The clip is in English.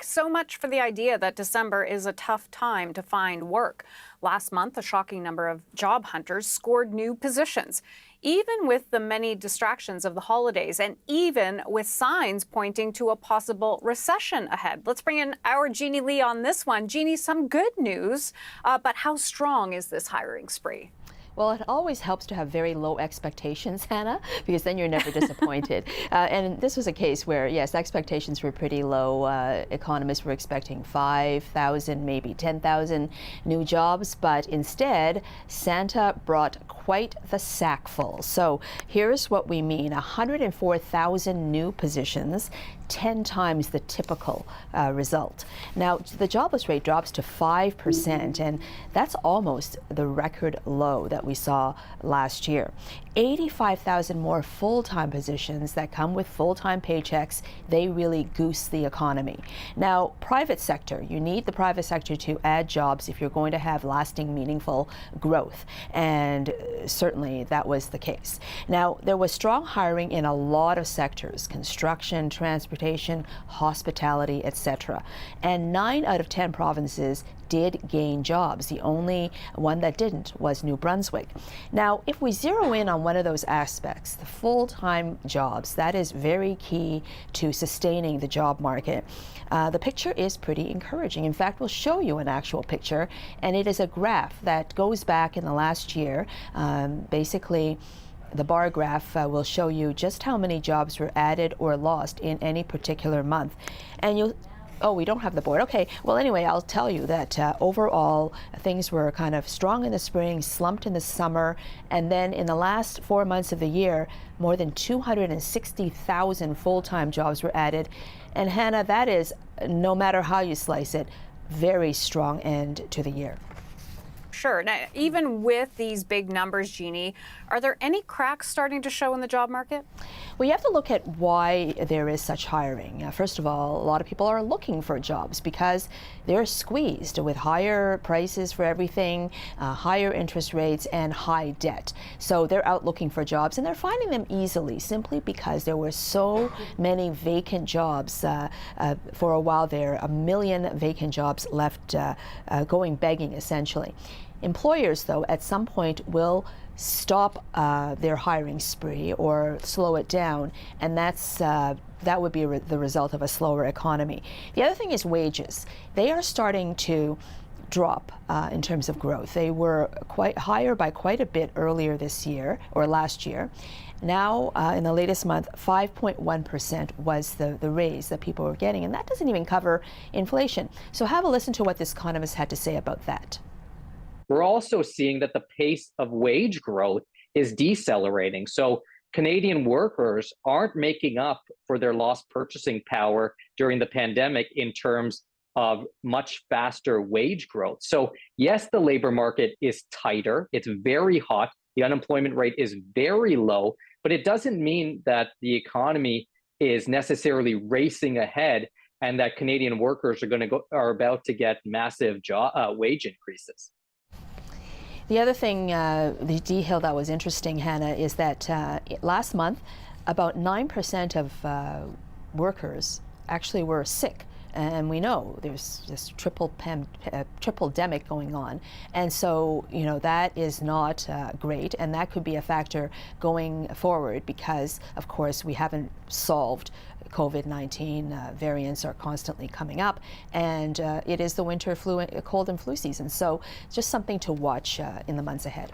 So much for the idea that December is a tough time to find work. Last month, a shocking number of job hunters scored new positions, even with the many distractions of the holidays and even with signs pointing to a possible recession ahead. Let's bring in our Genie Lee on this one. Jeannie, some good news, but how strong is this hiring spree? Well, it always helps to have very low expectations, Hannah, because then you're never disappointed. And this was a case where, yes, expectations were pretty low. Economists were expecting 5,000, maybe 10,000 new jobs, but instead, Santa brought quite the sack full. So here's what we mean: 104,000 new positions, 10 times the typical result. Now, the jobless rate drops to 5%, and that's almost the record low that we saw last year. 85,000 more full-time positions that come with full-time paychecks. They really goose the economy. Now, private sector, you need the private sector to add jobs if you're going to have lasting, meaningful growth. And certainly that was the case. Now, there was strong hiring in a lot of sectors: construction, transportation, hospitality, etc. And 9 out of 10 provinces did gain jobs. The only one that didn't was New Brunswick. Now, if we zero in on one of those aspects, the full-time jobs, that is very key to sustaining the job market. The picture is pretty encouraging. In fact, we'll show you an actual picture, and it is a graph that goes back in the last year. Basically, the bar graph will show you just how many jobs were added or lost in any particular month. And you'll Oh, we don't have the board. Okay. Well, anyway, I'll tell you that overall things were kind of strong in the spring, slumped in the summer, and then in the last 4 months of the year, more than 260,000 full-time jobs were added. And Hannah, that is, no matter how you slice it, very strong end to the year. Sure. Now, even with these big numbers, Jeannie, are there any cracks starting to show in the job market? Well, you have to look at why there is such hiring. First of all, a lot of people are looking for jobs because they're squeezed with higher prices for everything, higher interest rates, and high debt. So they're out looking for jobs, and they're finding them easily simply because there were so many vacant jobs for a while there. 1 million vacant jobs left going begging, essentially. Employers, though, at some point will stop their hiring spree or slow it down, and that would be the result of a slower economy. The other thing is wages. They are starting to drop in terms of growth. They were quite higher by quite a bit earlier this year or last year. Now, in the latest month, 5.1% was the raise that people were getting, and that doesn't even cover inflation. So have a listen to what this economist had to say about that. We're also seeing that the pace of wage growth is decelerating. So Canadian workers aren't making up for their lost purchasing power during the pandemic in terms of much faster wage growth. So yes, the labor market is tighter. It's very hot. The unemployment rate is very low, but it doesn't mean that the economy is necessarily racing ahead and that Canadian workers are about to get massive wage increases. The other thing, the detail that was interesting, Hannah, is that last month, about 9% of workers actually were sick. And we know there's this triple-demic going on. And so, that is not great. And that could be a factor going forward because, of course, we haven't solved COVID-19. Variants are constantly coming up. And it is the winter cold and flu season. So just something to watch in the months ahead.